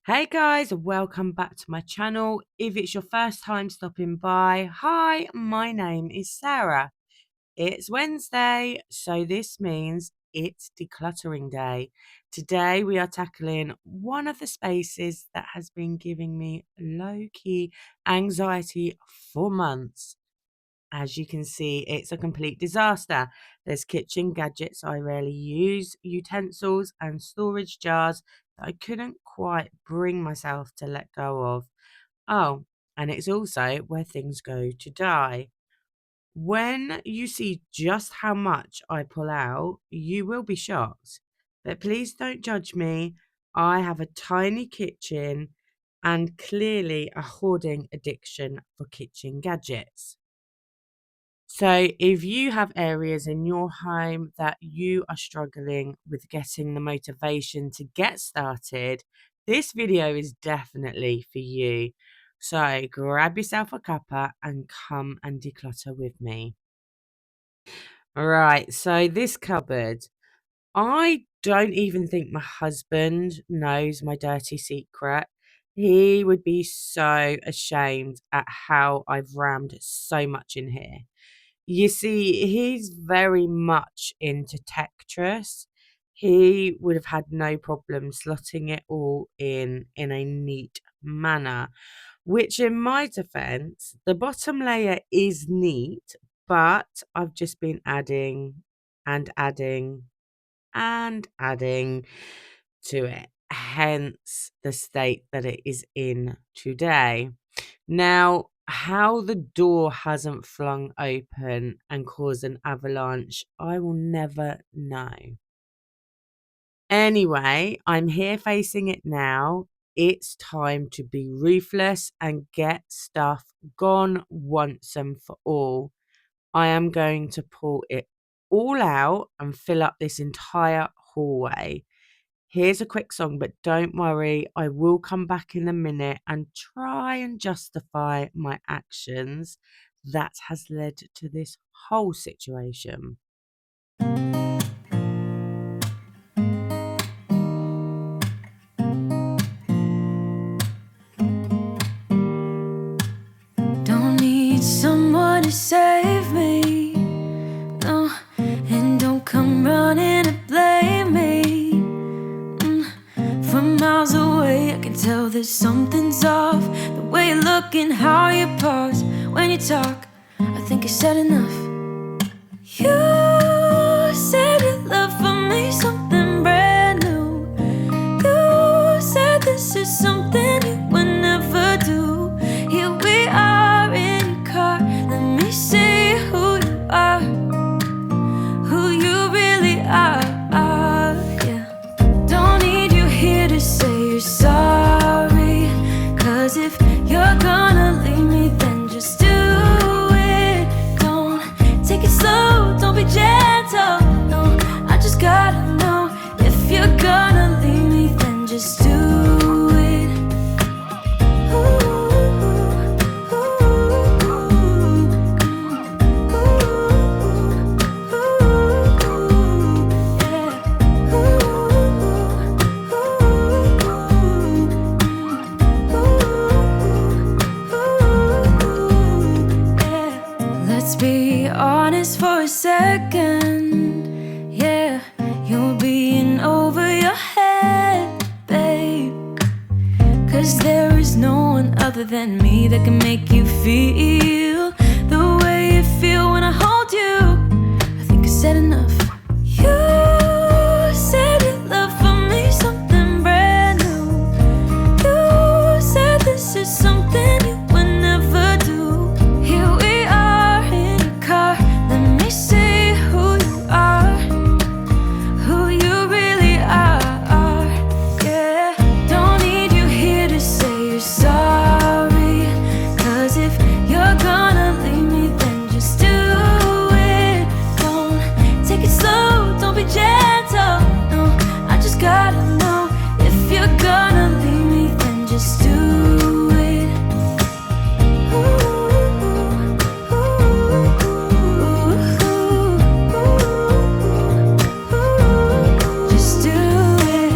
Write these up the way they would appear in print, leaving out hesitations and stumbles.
Hey guys, welcome back to my channel. If it's your first time stopping by, hi, my name is Sarah. It's Wednesday, so this means it's decluttering day. Today we are tackling one of the spaces that has been giving me low-key anxiety for months. As you can see, it's a complete disaster. There's kitchen gadgets I rarely use, utensils and storage jars that I couldn't quite bring myself to let go of. Oh, and it's also where things go to die. When you see just how much I pull out, you will be shocked. But please don't judge me. I have a tiny kitchen and clearly a hoarding addiction for kitchen gadgets. So, if you have areas in your home that you are struggling with getting the motivation to get started, this video is definitely for you. So, grab yourself a cuppa and come and declutter with me. All right, so this cupboard, I don't even think my husband knows my dirty secret. He would be so ashamed at how I've rammed so much in here. You see, he's very much into Tetris. He would have had no problem slotting it all in a neat manner, which in my defense, the bottom layer is neat, but I've just been adding and adding and adding to it, hence the state that it is in today. Now, how the door hasn't flung open and caused an avalanche, I will never know. Anyway, I'm here facing it now. It's time to be ruthless and get stuff gone once and for all. I am going to pull it all out and fill up this entire hallway. Here's a quick song, but don't worry, I will come back in a minute and try and justify my actions that has led to this whole situation. Don't need someone to save me, no, and don't come running to blame me. From miles away I can tell that something's off. The way you look and how you pause when you talk, I think I said enough. You said your love for me something brand new. You said this is something you would never do. Here we are in your car, let me see who you are, who you really are, yeah. Don't need you here to say you're sorry, 'cause if you're gonna leave me, then just do it. Don't take it slow, don't be gentle, no, I just gotta know. If you're gonna leave me, then just do it. Let's be honest for a second, yeah. You're being over your head, babe, 'cause there is no one other than me that can make you feel the way you feel when I hold you. I think I said enough. You said your love for me something brand new. You said this is something you would never do. Here we are in your car, let me see who you are, who you really are, yeah. Don't need you here to say you're sorry, 'cause if you're gonna leave me, then just do it. Don't take it slow, don't be gentle, no, I just gotta know. If you're gonna leave me, then just do it. Just do it.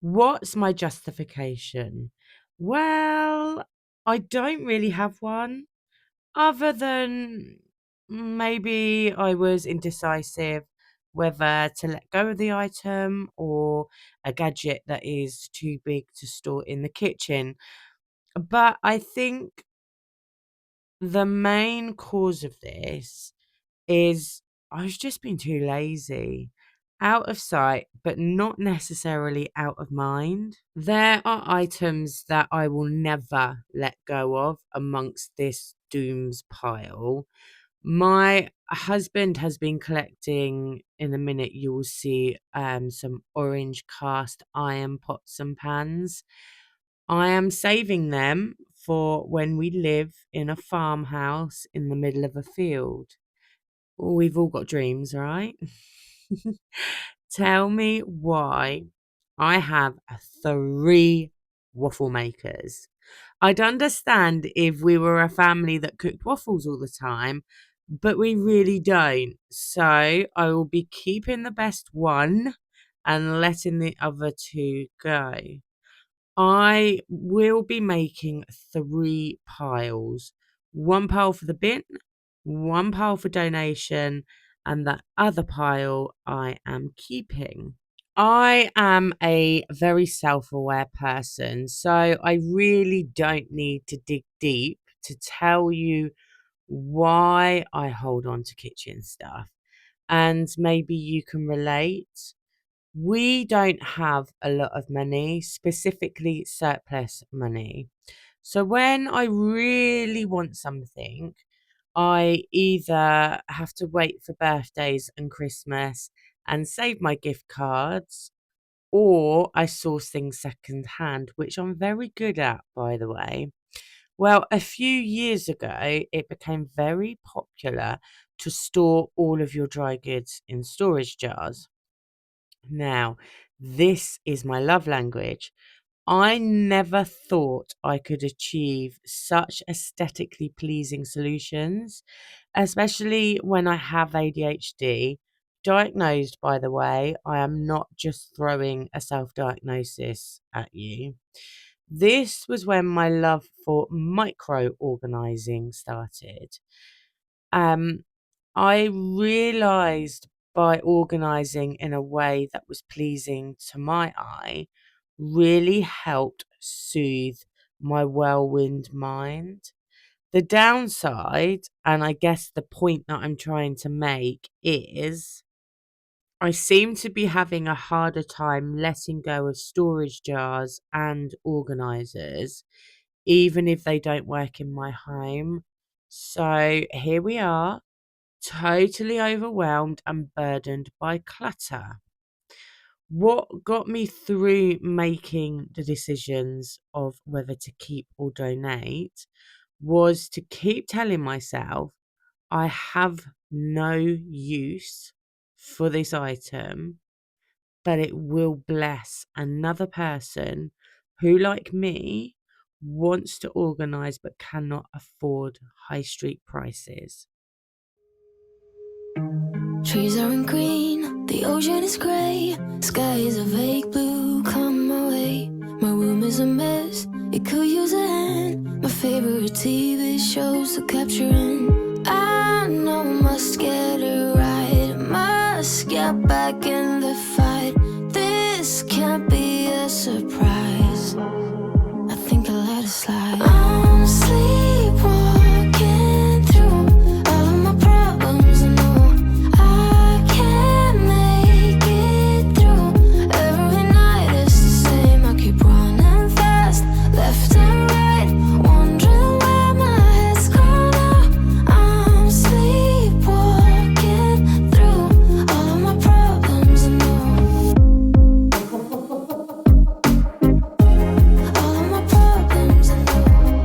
What's my justification? Well, I don't really have one other than maybe I was indecisive whether to let go of the item or a gadget that is too big to store in the kitchen. But I think the main cause of this is I've just been too lazy. Out of sight, but not necessarily out of mind. There are items that I will never let go of amongst this dooms pile. My husband has been collecting, in a minute you will see some orange cast iron pots and pans. I am saving them for when we live in a farmhouse in the middle of a field. We've all got dreams, right? Tell me why I have 3 waffle makers. I'd understand if we were a family that cooked waffles all the time, but we really don't. So I will be keeping the best one and letting the other 2 go. I will be making 3 piles. 1 pile for the bin, 1 pile for donation, and the other pile I am keeping. I am a very self-aware person, so I really don't need to dig deep to tell you why I hold on to kitchen stuff, and maybe you can relate. We don't have a lot of money, specifically surplus money. So when I really want something, I either have to wait for birthdays and Christmas and save my gift cards, or I source things secondhand, which I'm very good at, by the way. Well, a few years ago, it became very popular to store all of your dry goods in storage jars. Now, this is my love language. I never thought I could achieve such aesthetically pleasing solutions, especially when I have ADHD. Diagnosed, by the way, I am not just throwing a self diagnosis at you. This was when my love for micro organizing started. Um, I realized by organizing in a way that was pleasing to my eye really helped soothe my whirlwind mind. The downside, and I guess the point that I'm trying to make, is I seem to be having a harder time letting go of storage jars and organizers, even if they don't work in my home. So here we are, totally overwhelmed and burdened by clutter. What got me through making the decisions of whether to keep or donate was to keep telling myself I have no use for this item, but it will bless another person who, like me, wants to organize but cannot afford high street prices. Trees aren't green, the ocean is grey, sky is a vague blue, come my way. My room is a mess, it could use a hand. My favorite TV shows to capture in. I know must get it right, must get back in the fight. This can't be a surprise, I think I let it slide. I'm sleepwalking through all of my problems, I know I can't make it through. Every night it's the same, I keep running fast, left and right, wondering where my head's gone now. I'm sleepwalking through all of my problems, I know. All of my problems, I know.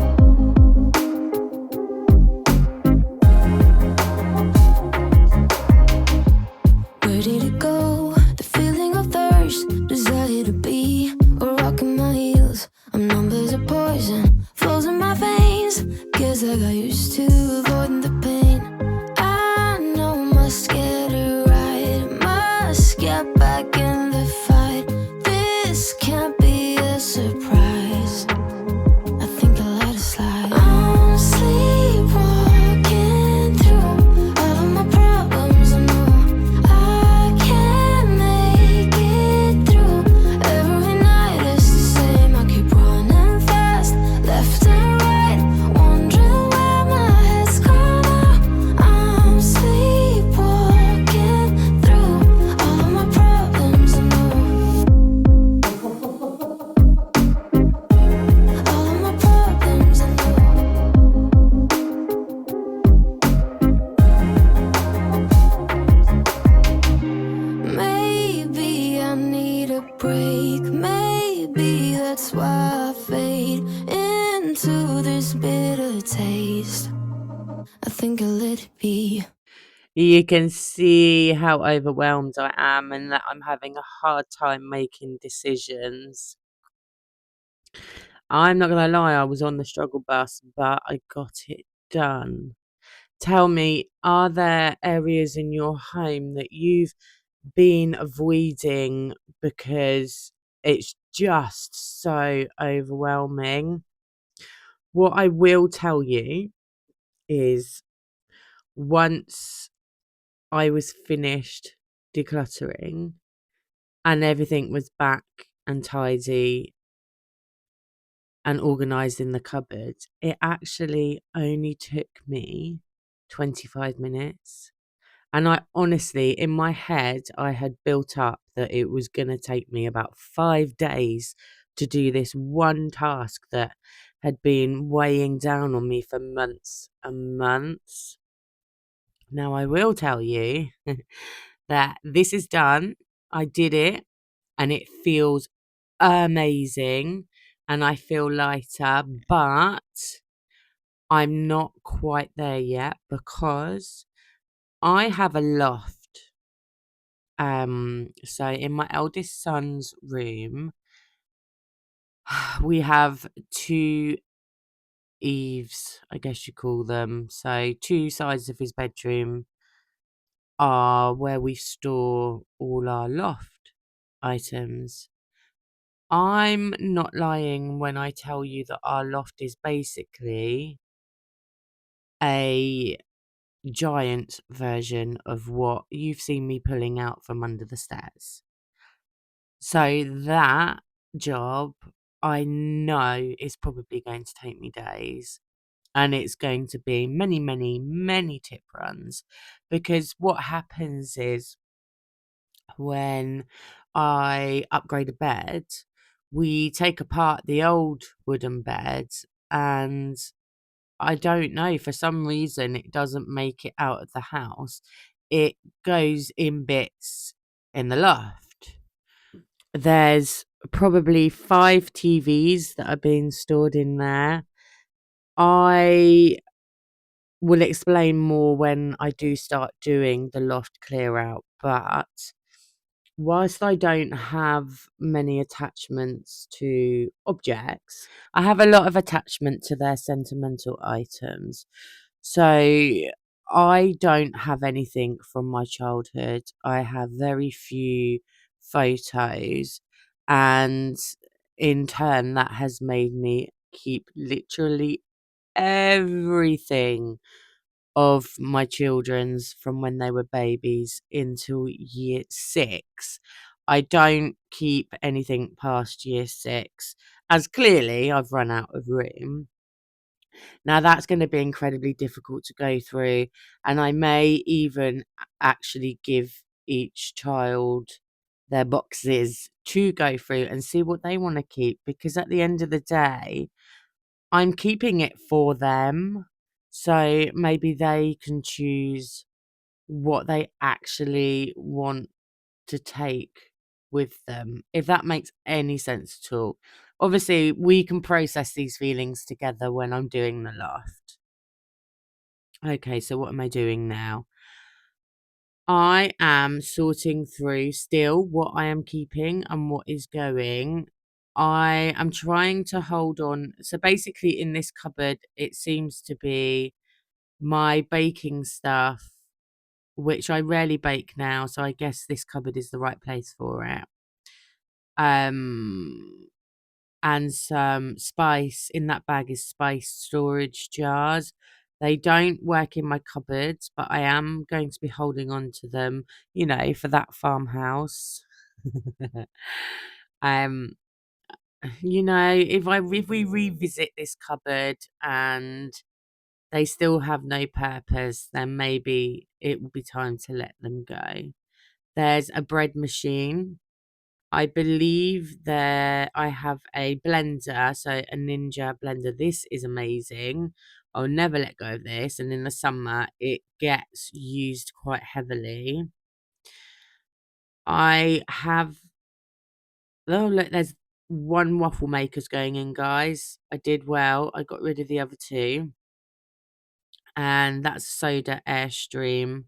least. I think I'll let it be. You can see how overwhelmed I am and that I'm having a hard time making decisions. I'm not gonna lie, I was on the struggle bus, but I got it done. Tell me, are there areas in your home that you've been avoiding because it's just so overwhelming? What I will tell you is once I was finished decluttering and everything was back and tidy and organised in the cupboard, it actually only took me 25 minutes. And I honestly, in my head, I had built up that it was going to take me about 5 days to do this one task that had been weighing down on me for months and months. Now, I will tell you that this is done. I did it and it feels amazing and I feel lighter, but I'm not quite there yet because I have a loft. So in my eldest son's room, we have two eaves, I guess you call them. So two sides of his bedroom are where we store all our loft items. I'm not lying when I tell you that our loft is basically a giant version of what you've seen me pulling out from under the stairs. So that job, I know is probably going to take me days. And it's going to be many, many, many tip runs because what happens is when I upgrade a bed, we take apart the old wooden bed and I don't know, for some reason it doesn't make it out of the house. It goes in bits in the loft. There's probably 5 TVs that are being stored in there. I will explain more when I do start doing the loft clear out, but whilst I don't have many attachments to objects, I have a lot of attachment to their sentimental items. So I don't have anything from my childhood. I have very few photos, and in turn, that has made me keep literally everything of my children's from when they were babies into year 6. I don't keep anything past year 6, as clearly I've run out of room. Now that's gonna be incredibly difficult to go through, and I may even actually give each child their boxes to go through and see what they wanna keep, because at the end of the day, I'm keeping it for them, so maybe they can choose what they actually want to take with them, if that makes any sense at all. Obviously, we can process these feelings together when I'm doing the loft. Okay, so what am I doing now? I am sorting through still what I am keeping and what is going. I am trying to hold on. So basically, in this cupboard, it seems to be my baking stuff, which I rarely bake now. So I guess this cupboard is the right place for it. Um, and some spice. In that bag is spice storage jars. They don't work in my cupboards, but I am going to be holding on to them, for that farmhouse. um, if we revisit this cupboard and they still have no purpose, then maybe it will be time to let them go. There's a bread machine. I believe there I have a blender, so a Ninja blender. This is amazing. I'll never let go of this. And in the summer, it gets used quite heavily. I have, oh, look, there's one waffle maker's going in, guys. I did well. I got rid of the other two. and that's soda airstream,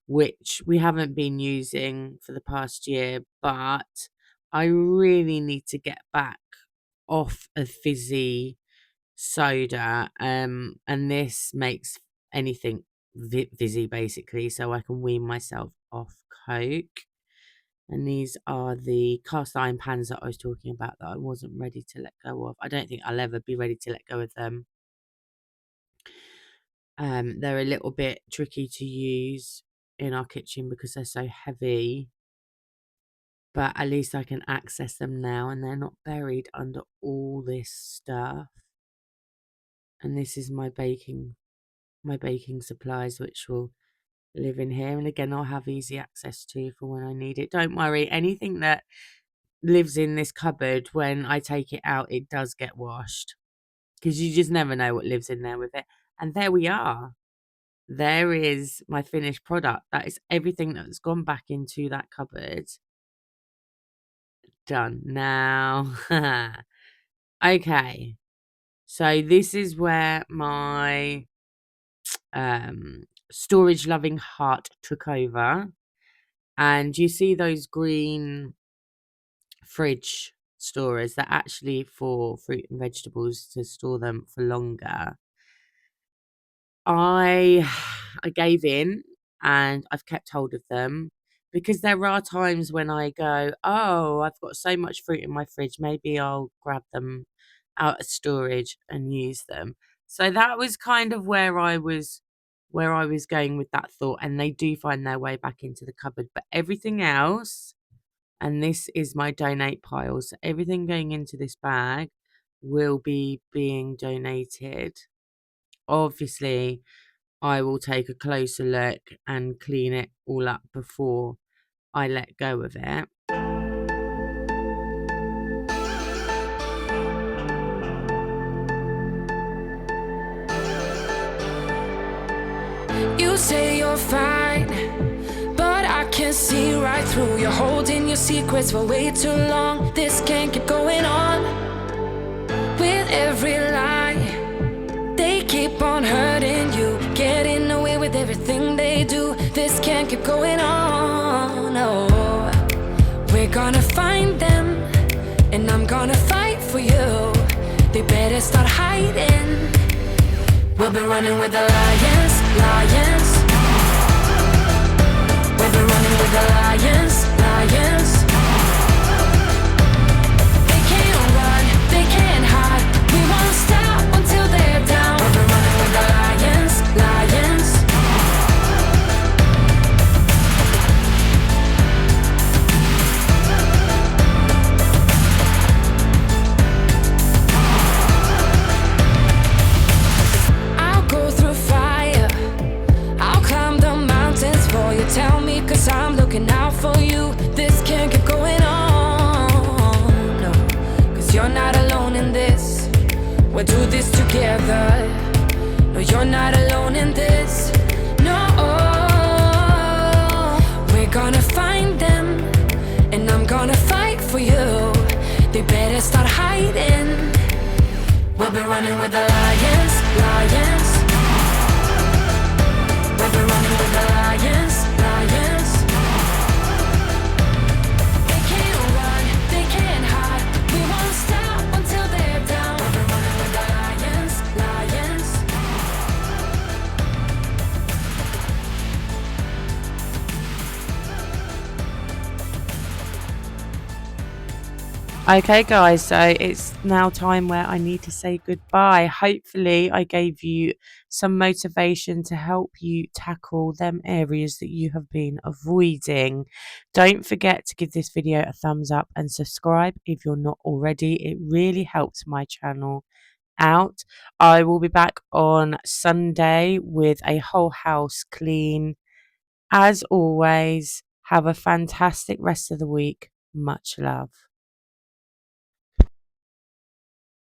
which we haven't been using for the past year, but I really need to get back off of fizzy soda, and this makes anything fizzy basically, so I can wean myself off Coke. And these are the cast iron pans that I was talking about that I wasn't ready to let go of. I don't think I'll ever be ready to let go of them. They're a little bit tricky to use in our kitchen because they're so heavy, but at least I can access them now and they're not buried under all this stuff. And this is my baking supplies, which will live in here. And again, I'll have easy access to for when I need it. Don't worry, anything that lives in this cupboard, when I take it out, it does get washed, because you just never know what lives in there with it. And there we are. There is my finished product. That is everything that's gone back into that cupboard. Done. Now, okay. So this is where my storage loving heart took over. And you see those green fridge storers that actually for fruit and vegetables to store them for longer. I I gave in and I've kept hold of them because there are times when I go, "Oh, I've got so much fruit in my fridge, maybe I'll grab them out of storage and use them." So that was kind of where I was going with that thought, and they do find their way back into the cupboard. But everything else, and this is my donate pile, so everything going into this bag will be being donated. Obviously, I will take a closer look and clean it all up before I let go of it. You say you're fine, but I can see right through. You're holding your secrets for way too long. This can't keep going on. With every lie, they keep on hurting you, getting away with everything they do. This can't keep going on. No, we're gonna find them, and I'm gonna fight for you. They better start hiding. We'll be running with the lions, lions. We'll be running with the lions, lions. They can't run, they can't hide. We won't stop until they're down. We'll be running with the lions, lions. I'll go through fire, I'll climb the mountains for you. Tell me, 'cause I'm looking out for you. This can't keep going on, no, 'cause you're not alone in this. We'll do this together. No, you're not alone in this. No, we're gonna find them, and I'm gonna fight for you. They better start hiding. We'll be running with the lions, lions. We'll be running with the lions, lions. They can't run, they can't hide. We won't stop until they're down. We'll be running with the lions, lions. Okay, guys, so it's now time where I need to say goodbye. Hopefully, I gave you some motivation to help you tackle them areas that you have been avoiding. Don't forget to give this video a thumbs up and subscribe if you're not already. It really helps my channel out. I will be back on Sunday with a whole house clean. As always, have a fantastic rest of the week. Much love.